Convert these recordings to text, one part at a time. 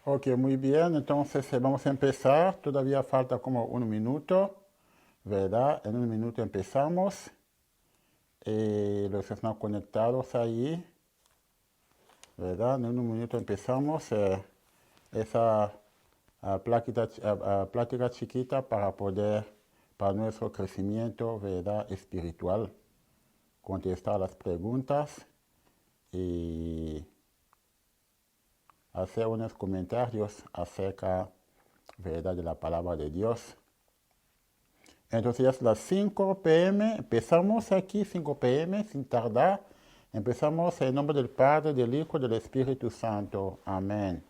Ok, muy bien. Entonces vamos a empezar. Todavía falta como un minuto, ¿verdad? En un minuto empezamos. Los que están conectados ahí, ¿verdad? En un minuto empezamos esa plática chiquita para nuestro crecimiento, ¿verdad? Espiritual. Contestar las preguntas y hacer unos comentarios acerca, ¿verdad? De la palabra de Dios. Entonces ya es las 5 p.m. Empezamos aquí 5 p.m. sin tardar. Empezamos en nombre del Padre, del Hijo y del Espíritu Santo. Amén.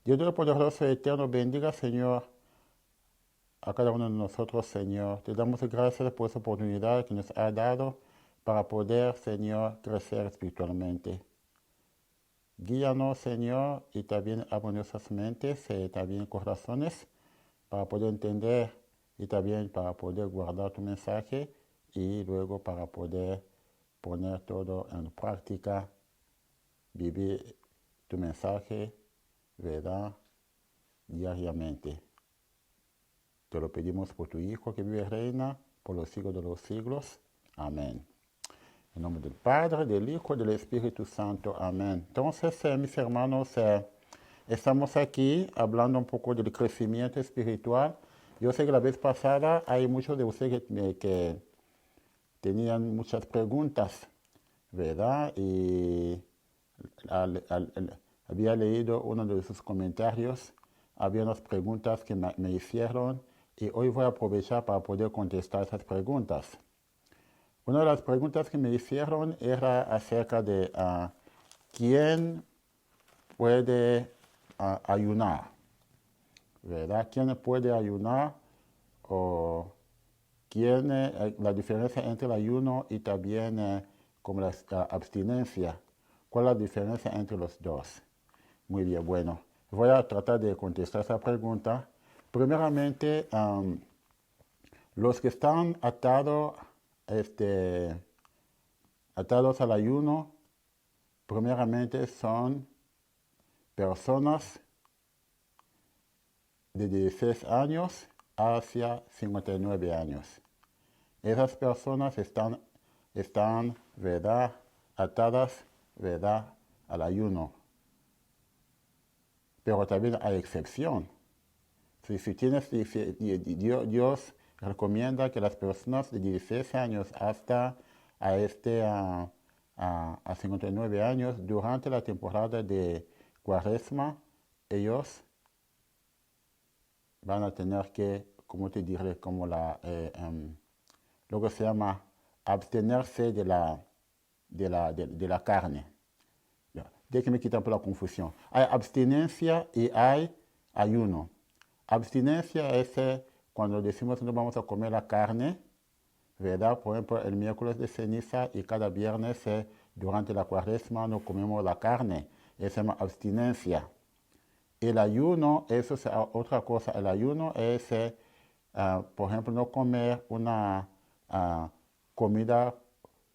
Dios Todopoderoso y Eterno bendiga, Señor, a cada uno de nosotros, Señor. Te damos gracias por esa oportunidad que nos ha dado para poder, Señor, crecer espiritualmente. Guíanos, Señor, y también abre nuestras mentes y también corazones para poder entender y también para poder guardar tu mensaje y luego para poder poner todo en práctica, vivir tu mensaje, ¿verdad? Diariamente. Te lo pedimos por tu Hijo que vive y reina por los siglos de los siglos. Amén. En nombre del Padre, del Hijo y del Espíritu Santo. Amén. Entonces, mis hermanos, estamos aquí hablando un poco del crecimiento espiritual. Yo sé que la vez pasada hay muchos de ustedes que tenían muchas preguntas, ¿verdad? Y había leído uno de sus comentarios, había unas preguntas que me hicieron y hoy voy a aprovechar para poder contestar esas preguntas. Una de las preguntas que me hicieron era acerca de quién puede ayunar, ¿verdad? ¿Quién puede ayunar o quién la diferencia entre el ayuno y también como la abstinencia? ¿Cuál es la diferencia entre los dos? Muy bien, bueno, voy a tratar de contestar esa pregunta. Primeramente, los que están atados al ayuno, primeramente son personas de 16 años hacia 59 años. Esas personas están, ¿verdad?, atadas, ¿verdad?, al ayuno. Pero también hay excepción. Dios recomienda que las personas de 16 años hasta a 59 años, durante la temporada de Cuaresma, ellos van a tener que, como te diré, lo que se llama abstenerse de la carne. Déjeme quitar un poco la confusión. Hay abstinencia y hay ayuno. Abstinencia es cuando decimos que no vamos a comer la carne, ¿verdad? Por ejemplo, el miércoles de ceniza y cada viernes durante la cuaresma no comemos la carne. Eso se llama abstinencia. El ayuno, eso es otra cosa. El ayuno es, por ejemplo, no comer una comida,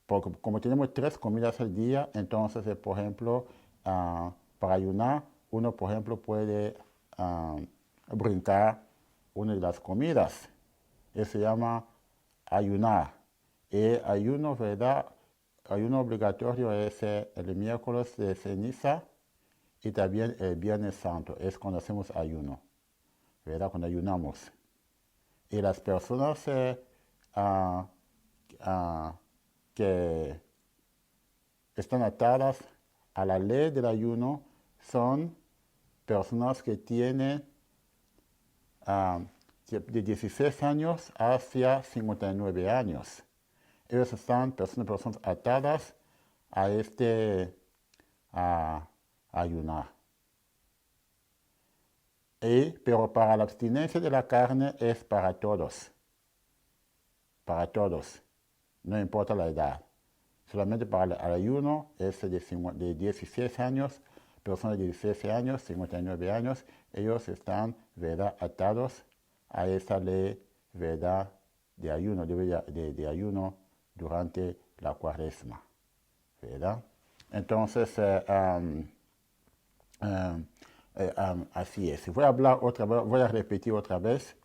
porque como tenemos 3 comidas al día, entonces, por ejemplo, para ayunar, uno, por ejemplo, puede brincar una de las comidas. Eso se llama ayunar. Y ayuno, ¿verdad? Ayuno obligatorio es el miércoles de ceniza y también el Viernes Santo. Es cuando hacemos ayuno, ¿verdad? Cuando ayunamos. Y las personas ah, ah, que están atadas a la ley del ayuno son personas que tienen ah, de 16 años hacia 59 años. Ellos son personas atadas a a ayunar. Pero para la abstinencia de la carne es para todos, no importa la edad. Solamente para el ayuno es de 16 años, personas de 16 años, 59 años, ellos están, ¿verdad?, atados a esa ley, ¿verdad?, de ayuno, de ayuno durante la cuaresma, ¿verdad? Entonces, así es. Voy a repetir otra vez,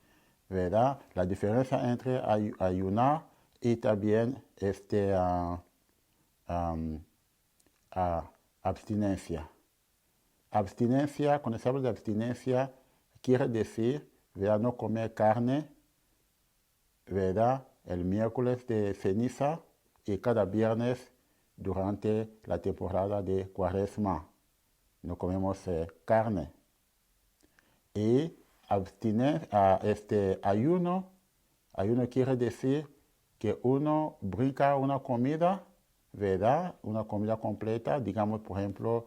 ¿verdad? La diferencia entre ayunar y también abstinencia. Abstinencia, cuando se habla de abstinencia, quiere decir, ¿verdad? No comer carne, ¿verdad? El miércoles de ceniza y cada viernes durante la temporada de Cuaresma. No comemos carne. Y ayuno quiere decir que uno brinca una comida, ¿verdad? Una comida completa, digamos, por ejemplo,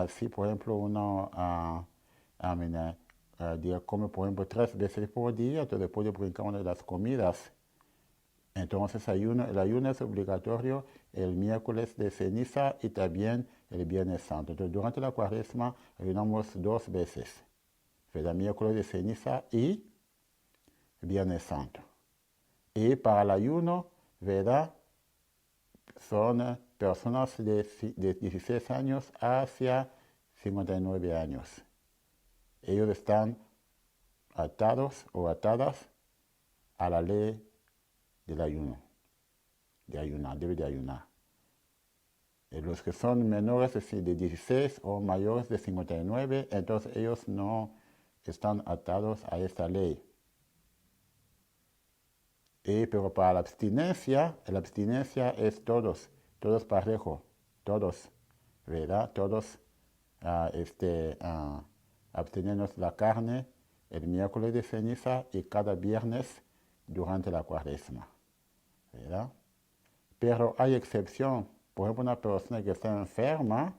si por ejemplo uno come, por ejemplo, 3 veces por día, entonces puede brincar una de las comidas. Entonces el ayuno es obligatorio el miércoles de ceniza y también el viernes santo. Entonces durante la cuaresma ayunamos 2 veces, ¿verdad? Miércoles de ceniza y viernes santo. Y para el ayuno, ¿verdad? Son personas de 16 años hacia 59 años. Ellos están atados o atadas a la ley del ayuno, debe de ayunar. Los que son menores de 16 o mayores de 59, entonces ellos no están atados a esta ley. Pero para la abstinencia es todos parejo, todos, ¿verdad? Todos abstenernos la carne el miércoles de ceniza y cada viernes durante la cuaresma, ¿verdad? Pero hay excepción. Por ejemplo, una persona que está enferma,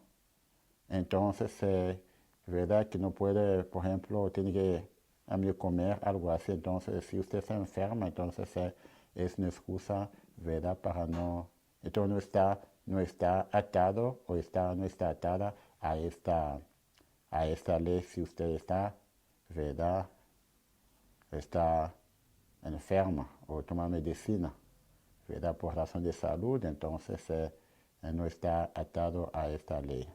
entonces, ¿verdad? Que no puede, por ejemplo, tiene que comer algo así. Entonces, si usted se enferma, entonces es una excusa, ¿verdad? Para no, entonces no está atado o no está atada a esta ley si usted está, ¿verdad? Está enferma o toma medicina, ¿verdad? Por razón de salud, entonces no está atado a esta ley.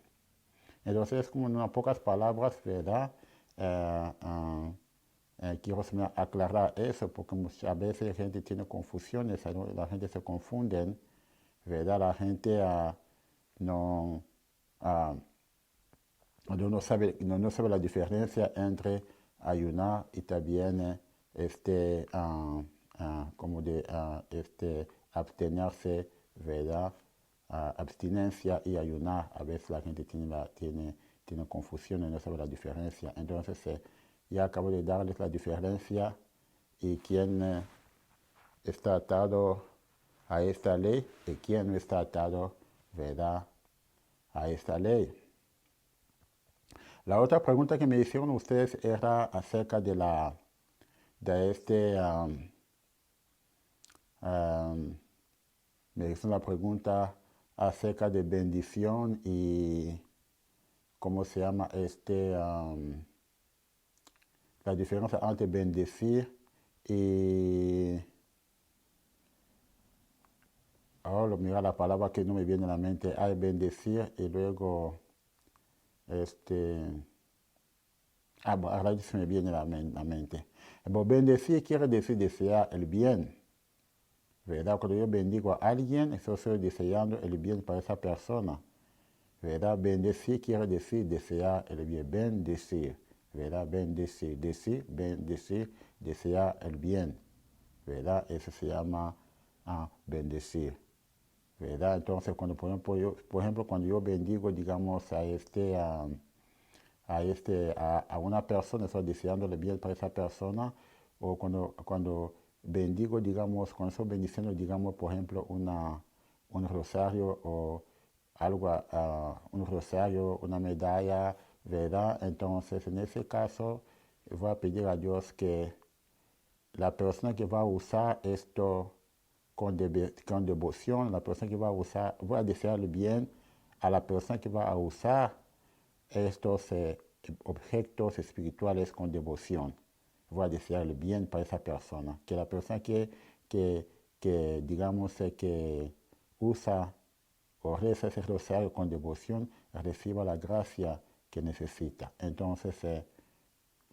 Entonces, como en pocas palabras, ¿verdad? Quiero aclarar eso porque muchas veces la gente tiene confusiones, la gente se confunde, ¿verdad? La gente no sabe la diferencia entre ayunar y también abstenerse, ¿verdad? Abstinencia y ayunar. A veces la gente tiene confusión y no sabe la diferencia. Entonces, ya acabo de darles la diferencia y quién está atado a esta ley y quién no está atado, ¿verdad? A esta ley. La otra pregunta que me hicieron ustedes era acerca de me hizo una pregunta acerca de bendición y cómo se llama la diferencia entre bendecir y ahora mira la palabra que no me viene a la mente. Hay bendecir y luego ahora se me viene a la mente. Pero bendecir quiere decir desear el bien, ¿verdad? Cuando yo bendigo a alguien, estoy deseando el bien para esa persona, ¿verdad? Bendecir quiere decir desear el bien, bendecir, ¿verdad? Bendecir, desear el bien, ¿verdad? Eso se llama bendecir, ¿verdad? Entonces, por ejemplo, cuando yo bendigo, digamos, a una persona, estoy deseándole bien para esa persona, o cuando bendigo, digamos, cuando estoy bendiciendo, digamos, por ejemplo, un rosario o algo, un rosario, una medalla, ¿verdad? Entonces, en ese caso, voy a pedir a Dios que la persona que va a usar esto con devoción, la persona que va a usar, voy a desearle bien a la persona que va a usar estos objetos espirituales con devoción. Voy a desearle bien para esa persona. Que la persona que digamos, que usa o reza ese rosario con devoción, reciba la gracia que necesita. Entonces,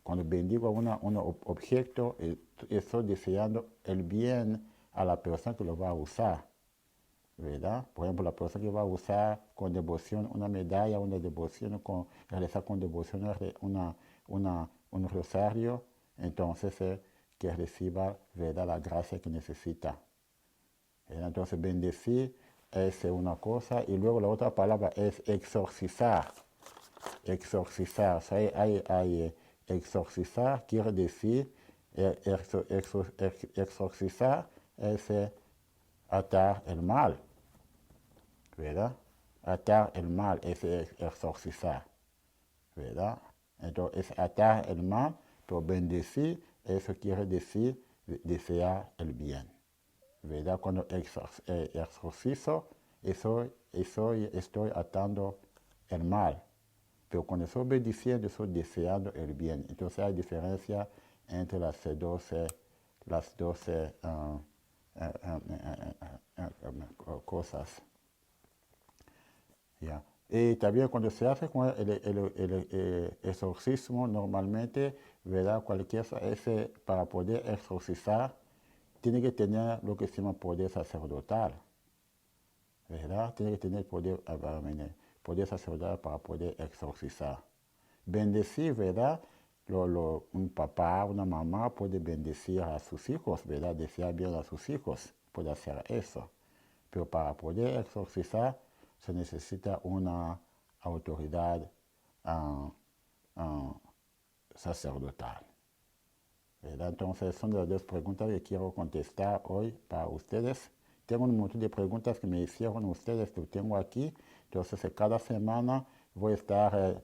cuando bendigo a un objeto, estoy deseando el bien a la persona que lo va a usar, ¿verdad? Por ejemplo, la persona que va a usar con devoción una medalla, una devoción, realizar con devoción un rosario, entonces que reciba, ¿verdad?, la gracia que necesita. Entonces, bendecir es una cosa y luego la otra palabra es exorcizar. Exorcizar, o sea, exorcizar quiere decir, exorcizar es atar el mal, ¿verdad? Atar el mal es exorcizar, ¿verdad? Entonces, es atar el mal, pero bendecir, eso quiere decir desear el bien, ¿verdad? Cuando exorcizo, estoy atando el mal. Pero cuando estoy bendiciendo, estoy deseando el bien. Entonces hay diferencia entre las dos cosas. ¿Ya? Y también cuando se hace con el exorcismo, normalmente, ¿verdad? Cualquier para poder exorcizar, tiene que tener lo que se llama poder sacerdotal, ¿verdad? Tiene que tener poder sacerdotal para poder exorcizar. Bendecir, ¿verdad? Un papá, una mamá puede bendecir a sus hijos, ¿verdad? Desear bien a sus hijos, puede hacer eso. Pero para poder exorcizar se necesita una autoridad sacerdotal, ¿verdad? Entonces son las dos preguntas que quiero contestar hoy para ustedes. Tengo un montón de preguntas que me hicieron ustedes, que tengo aquí. Entonces cada semana voy a estar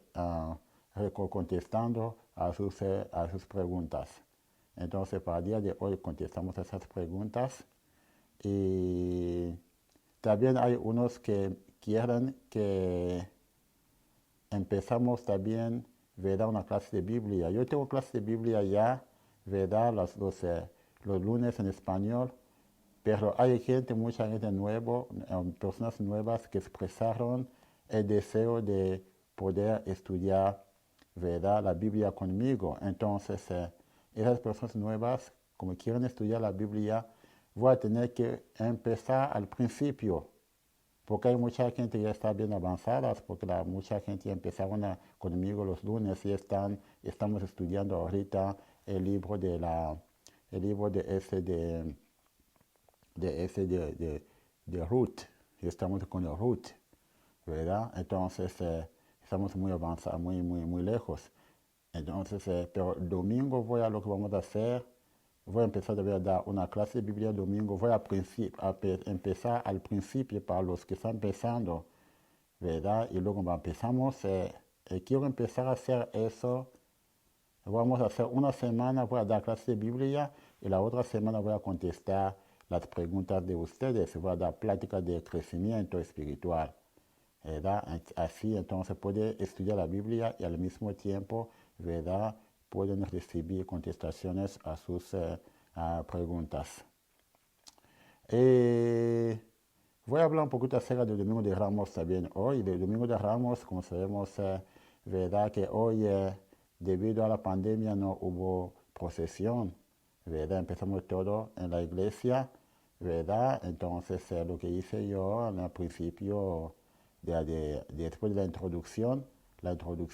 contestando a sus preguntas. Entonces para el día de hoy contestamos esas preguntas. Y también hay unos que quieren que empezamos también, ¿verdad?, una clase de Biblia. Yo tengo clase de Biblia ya, ¿verdad?, los lunes en español, pero hay mucha gente nueva, personas nuevas que expresaron el deseo de poder estudiar, ¿verdad?, la Biblia conmigo. Entonces, esas personas nuevas, como quieren estudiar la Biblia, voy a tener que empezar al principio, porque hay mucha gente que ya está bien avanzada, porque mucha gente ya empezaron conmigo los lunes y estamos estudiando ahorita el libro de Ruth, y estamos con el Ruth, ¿verdad? Entonces estamos muy avanzados, muy lejos. Entonces, pero el domingo lo que vamos a hacer, voy a empezar a dar una clase de Biblia el domingo, voy a empezar al principio para los que están empezando, ¿verdad? Y luego empezamos, quiero empezar a hacer eso. Vamos a hacer una semana, voy a dar clase de Biblia y la otra semana voy a contestar las preguntas de ustedes, voy a dar pláticas de crecimiento espiritual, ¿verdad? Así entonces puede estudiar la Biblia y al mismo tiempo, ¿verdad?, pueden recibir contestaciones a sus preguntas. Voy a hablar un poquito acerca del Domingo de Ramos también hoy. Del Domingo de Ramos, como sabemos, ¿verdad?, que hoy, debido a la pandemia, no hubo procesión, ¿verdad? Empezamos todo en la iglesia, ¿verdad? Entonces, lo que hice yo al principio, después de la introducción,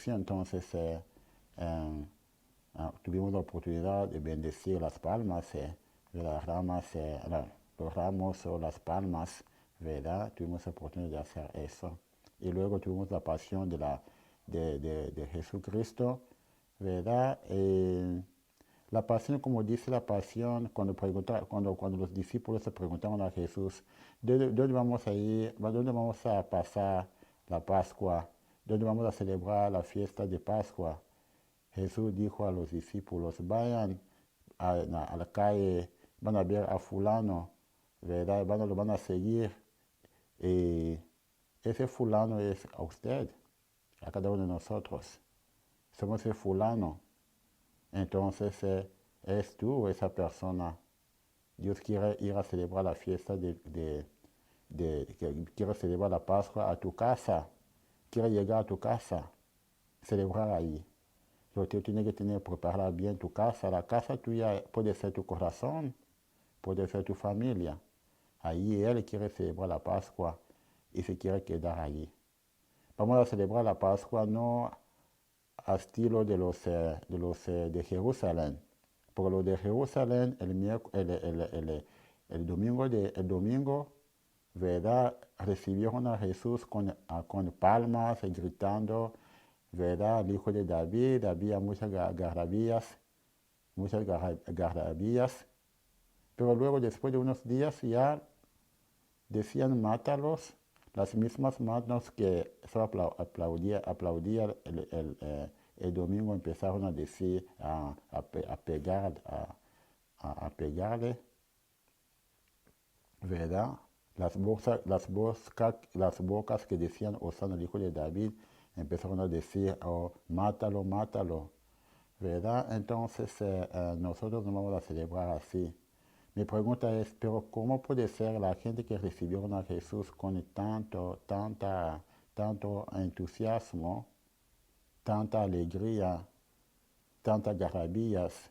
entonces tuvimos la oportunidad de bendecir las palmas, de las ramas, los ramos o las palmas, ¿verdad? Tuvimos la oportunidad de hacer eso. Y luego tuvimos la pasión de Jesucristo, ¿verdad? La pasión, como dice la pasión, cuando los discípulos se preguntaron a Jesús, ¿dónde vamos a ir? ¿Dónde vamos a pasar la Pascua? ¿Dónde vamos a celebrar la fiesta de Pascua? Jesús dijo a los discípulos, vayan a la calle, van a ver a fulano, ¿verdad? Lo van a seguir. Y ese fulano es a usted, a cada uno de nosotros. Somos el fulano. Entonces, es tú esa persona. Dios quiere ir a celebrar la fiesta quiere celebrar la Pascua a tu casa. Quiere llegar a tu casa. celebrar ahí. Pero tú tienes que preparar bien tu casa. La casa tuya puede ser tu corazón, puede ser tu familia. Ahí Él quiere celebrar la Pascua y se quiere quedar allí. Vamos a celebrar la Pascua no a estilo de Jerusalén. Por lo de Jerusalén, el domingo, ¿verdad? Recibieron a Jesús con palmas, gritando, ¿verdad? El hijo de David, había muchas garabías. Pero luego, después de unos días, ya decían, mátalos. Las mismas manos que aplaudían el domingo empezaron a decir, a pegarle, ¿verdad? Las bocas que decían, Osana, el hijo de David, empezaron a decir, oh, mátalo, mátalo, ¿verdad? Entonces nosotros no vamos a celebrar así. Mi pregunta es, pero ¿cómo puede ser la gente que recibieron a Jesús con tanto entusiasmo, tanta alegría, tantas garabías,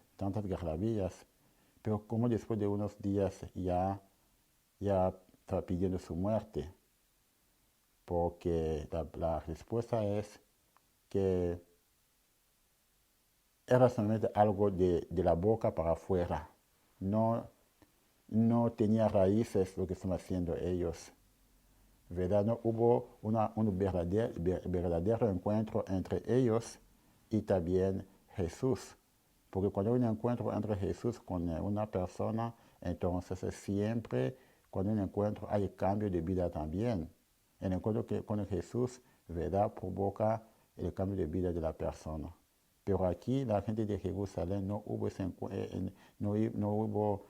pero cómo después de unos días ya está pidiendo su muerte? Porque la respuesta es que era solamente algo de la boca para afuera. No tenía raíces lo que están haciendo ellos, ¿verdad? No hubo un verdadero encuentro entre ellos y también Jesús. Porque cuando hay un encuentro entre Jesús con una persona, entonces siempre cuando hay un encuentro hay cambio de vida también. El encuentro con Jesús, ¿verdad?, provoca el cambio de vida de la persona. Pero aquí la gente de Jerusalén no hubo ese no hubo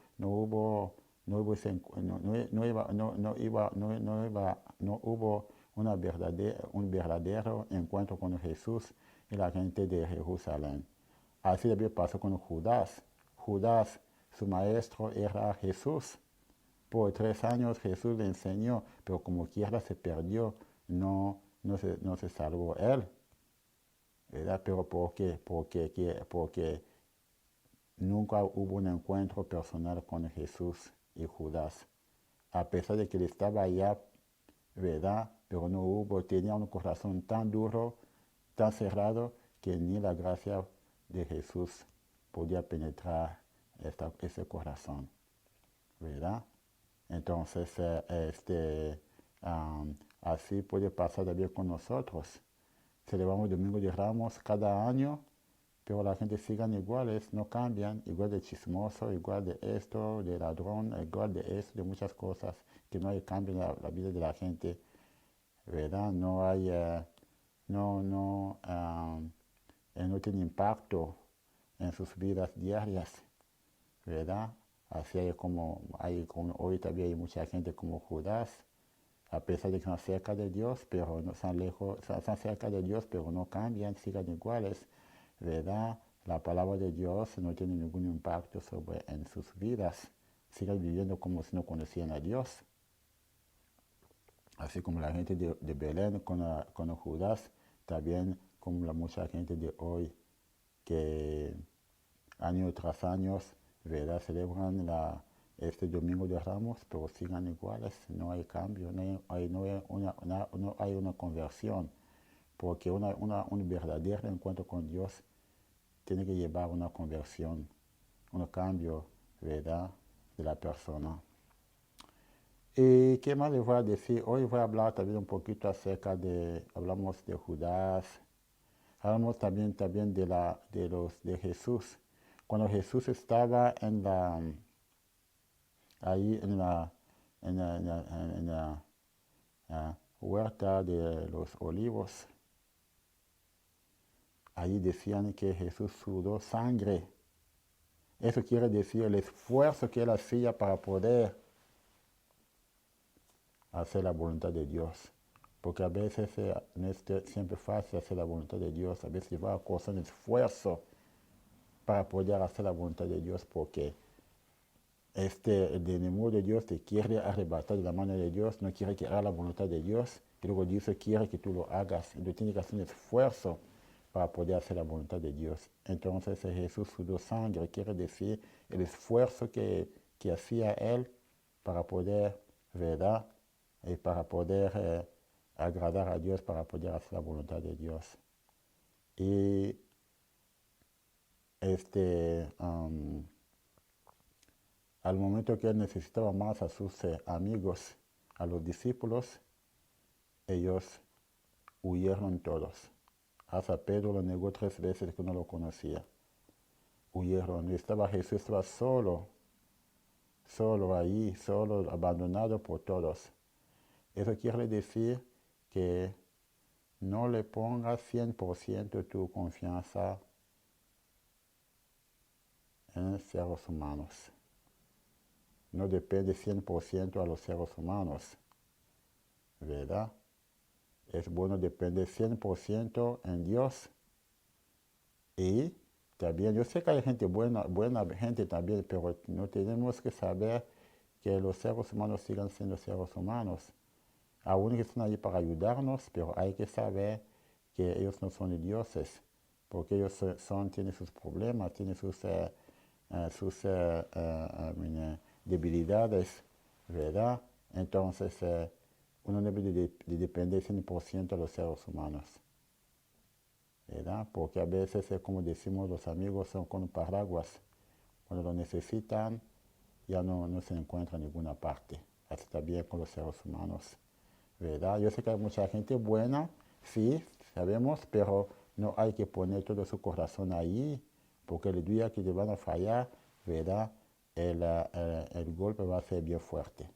un verdadero encuentro con Jesús y la gente de Jerusalén. Así también pasó con Judas. Judas, su maestro era Jesús. Por 3 años Jesús le enseñó, pero como quiera se perdió, no se salvó él. ¿Verdad? Pero ¿por qué? Porque nunca hubo un encuentro personal con Jesús y Judas. A pesar de que él estaba allá, ¿verdad? Pero tenía un corazón tan duro, tan cerrado, que ni la gracia de Jesús podía penetrar ese corazón, ¿verdad? Entonces, así puede pasar también con nosotros. Celebramos Domingo de Ramos cada año, pero la gente sigan iguales, no cambian, igual de chismoso, igual de esto, de ladrón, igual de esto, de muchas cosas, que no hay cambio en la vida de la gente, ¿verdad? No hay, no tiene impacto en sus vidas diarias, ¿verdad? Así hoy también hay mucha gente como Judas, a pesar de que están cerca de Dios, pero no están cerca de Dios, pero no cambian, sigan iguales, ¿verdad? La palabra de Dios no tiene ningún impacto en sus vidas, sigan viviendo como si no conocían a Dios. Así como la gente de Belén con Judas, también como mucha gente de hoy que año tras año, ¿verdad?, celebran este Domingo de Ramos, pero sigan iguales, no hay cambio, no hay una conversión, porque un verdadero encuentro con Dios tiene que llevar una conversión, un cambio, ¿verdad?, de la persona. ¿Y qué más les voy a decir? Hoy voy a hablar también un poquito hablamos de Judas, hablamos también de Jesús. Cuando Jesús estaba ahí en la huerta de los olivos, ahí decían que Jesús sudó sangre. Eso quiere decir el esfuerzo que él hacía para poder hacer la voluntad de Dios. Porque a veces no es siempre fácil hacer la voluntad de Dios. A veces va a costar un esfuerzo para poder hacer la voluntad de Dios, porque el enemigo de Dios te quiere arrebatar de la mano de Dios, no quiere que haga la voluntad de Dios, y luego dice quiere que tú lo hagas. Entonces tienes que hacer un esfuerzo para poder hacer la voluntad de Dios. Entonces Jesús sudó sangre, quiere decir el esfuerzo que hacía él para poder, ¿verdad? Y para poder agradar a Dios, para poder hacer la voluntad de Dios. Y al momento que él necesitaba más a sus amigos, a los discípulos, ellos huyeron todos. Hasta Pedro lo negó 3 veces que no lo conocía. Huyeron. Jesús estaba solo ahí, solo, abandonado por todos. Eso quiere decir que no le pongas 100% tu confianza en seres humanos. No depende 100% a los seres humanos, ¿verdad? Es bueno depender 100% en Dios. Y también, yo sé que hay gente buena gente también, pero no tenemos que saber que los seres humanos sigan siendo seres humanos. Aún que están ahí para ayudarnos, pero hay que saber que ellos no son dioses, porque ellos tienen sus problemas, tienen sus debilidades, ¿verdad? Entonces, uno debe de depender 100% de los seres humanos, ¿verdad? Porque a veces, como decimos los amigos, son como paraguas. Cuando lo necesitan, ya no se encuentra en ninguna parte. Así está bien con los seres humanos, ¿verdad? Yo sé que hay mucha gente buena, sí, sabemos, pero no hay que poner todo su corazón ahí, porque el día que te van a fallar, ¿verdad? El golpe va a ser bien fuerte.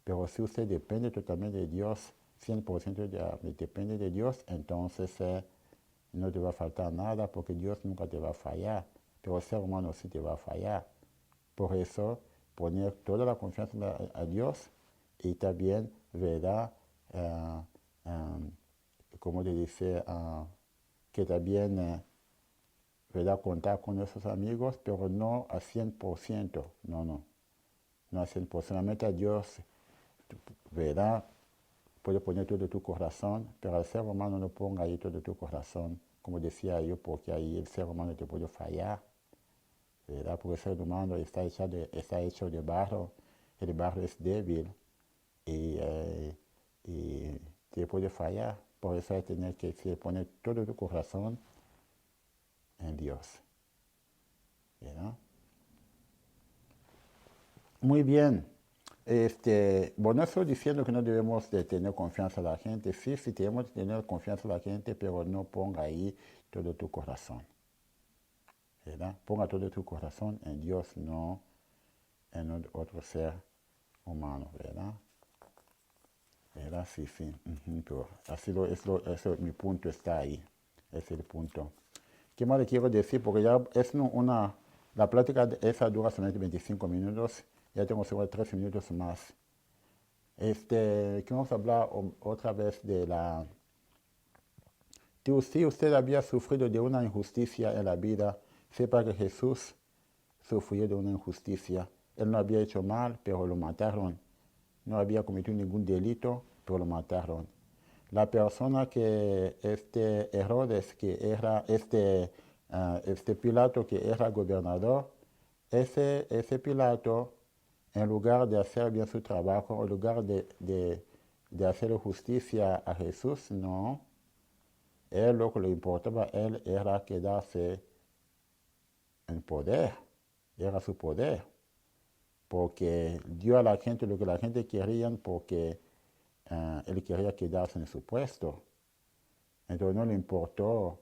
Pero si usted depende totalmente de Dios, 100% depende de Dios, entonces no te va a faltar nada, porque Dios nunca te va a fallar, pero el ser humano sí te va a fallar. Por eso, poner toda la confianza a Dios y también, ¿verdad? Como te dice, que también, ¿verdad? Contar con nuestros amigos, pero no a 100%, no a 100%, solamente a Dios, ¿verdad? Puede poner todo tu corazón, pero al ser humano no ponga ahí todo tu corazón, como decía yo, porque ahí el ser humano te puede fallar, ¿verdad? Porque el ser humano está hecho de barro, el barro es débil y te puede fallar. Por eso hay que tener que poner todo tu corazón en Dios, ¿verdad? Muy bien. Bueno, estoy diciendo que no debemos de tener confianza en la gente. Sí, tenemos que tener confianza en la gente, pero no ponga ahí todo tu corazón, ¿verdad? Ponga todo tu corazón en Dios, no en otro ser humano, ¿verdad? ¿Verdad? Sí. Pero mi punto está ahí. Es el punto. ¿Qué más le quiero decir? Porque ya es la plática esa dura solamente 25 minutos. Ya tengo solo 13 minutos más. Que vamos a hablar otra vez de si usted había sufrido de una injusticia en la vida, sepa que Jesús sufrió de una injusticia. Él no había hecho mal, pero lo mataron. No había cometido ningún delito, pero lo mataron. La persona que Herodes, que era Pilato, que era gobernador, ese Pilato, en lugar de hacer bien su trabajo, en lugar de hacer justicia a Jesús, no. Él lo que le importaba a él era quedarse en poder, era su poder, porque dio a la gente lo que la gente quería, porque él quería quedarse en su puesto. Entonces no le importó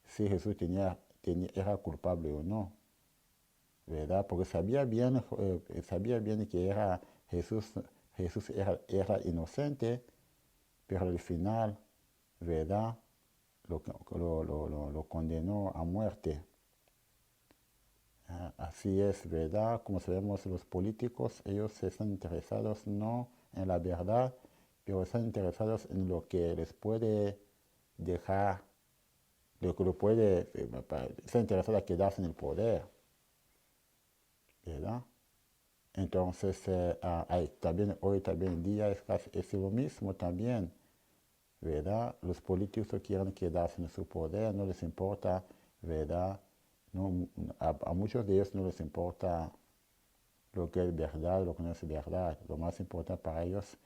si Jesús era culpable o no, ¿verdad? Porque sabía bien que Jesús era inocente, pero al final, ¿verdad? Lo condenó a muerte. Así es, ¿verdad? Como sabemos, los políticos, ellos están interesados no en la verdad, pero están interesados en lo que les puede dejar, lo que lo puede, están interesados a quedarse en el poder, ¿verdad? Entonces, también hoy también en día es lo mismo también. ¿verdad? Los políticos quieren quedarse en su poder, no les importa, ¿verdad? No, a muchos de ellos no les importa lo que es verdad, lo que no es verdad. Lo más importante para ellos es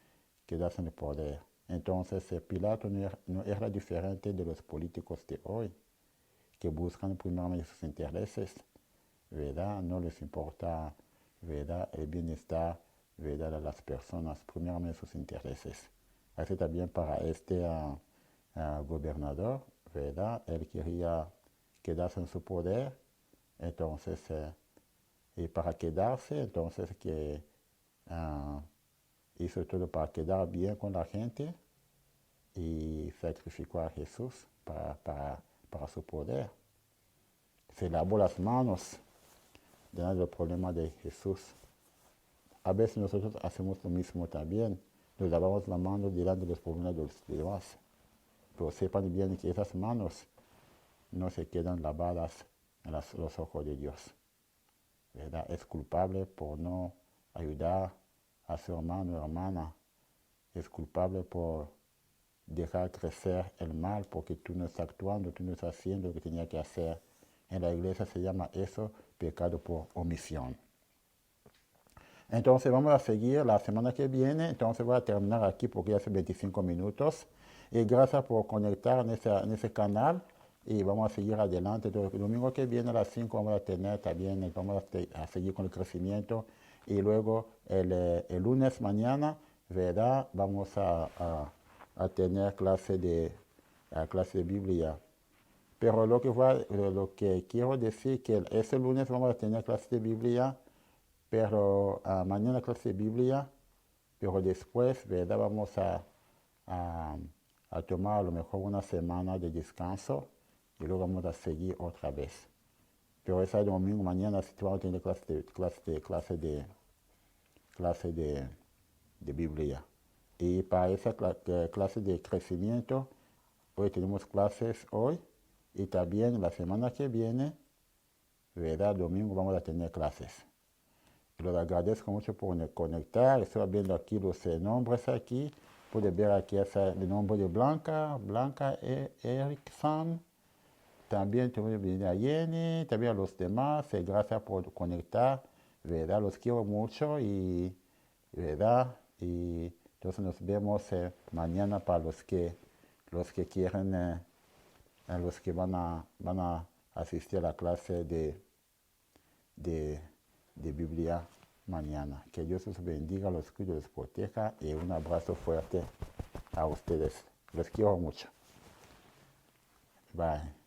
quedarse en el poder. Entonces, Pilato no era diferente de los políticos de hoy, que buscan primeramente sus intereses, ¿verdad? No les importa, ¿verdad?, el bienestar, ¿verdad?, de las personas, primeramente sus intereses. Así también para este gobernador, ¿verdad? Él quería quedarse en su poder, entonces, y para quedarse, entonces que hizo todo para quedar bien con la gente y sacrificó a Jesús para su poder. Se lavó las manos delante del problema de Jesús. A veces nosotros hacemos lo mismo también. Nos lavamos las manos delante de los problemas de los demás. Pero sepan bien que esas manos no se quedan lavadas en los ojos de Dios, ¿verdad? Es culpable por no ayudar a su hermano o hermana. Es culpable por dejar crecer el mal porque tú no estás actuando, tú no estás haciendo lo que tenía que hacer. En la iglesia se llama eso pecado por omisión. Entonces vamos a seguir la semana que viene. Entonces voy a terminar aquí porque ya hace 25 minutos. Y gracias por conectar en ese canal. Y vamos a seguir adelante. Entonces, el domingo que viene a las 5 vamos a tener también, vamos a seguir con el crecimiento. Y luego el lunes mañana, ¿verdad?, vamos a tener clase de Biblia. Pero lo que quiero decir que ese lunes vamos a tener clase de Biblia, pero mañana clase de Biblia, pero después, ¿verdad?, vamos a tomar a lo mejor una semana de descanso y luego vamos a seguir otra vez. Pero ese domingo mañana sí vamos a tener clase de Biblia. Y para esa clase de crecimiento, hoy tenemos clases hoy y también la semana que viene, ¿verdad?, domingo vamos a tener clases. Les agradezco mucho por conectar. Estoy viendo aquí los nombres aquí. Pueden ver aquí el nombre de Blanca Erickson. También viene a Jenny, también a los demás. Gracias por conectar, ¿verdad? Los quiero mucho y, ¿verdad? Y entonces nos vemos mañana para los que quieren, los que van a asistir a la clase de Biblia mañana. Que Dios los bendiga, los cuide, los proteja y un abrazo fuerte a ustedes. Los quiero mucho. Bye.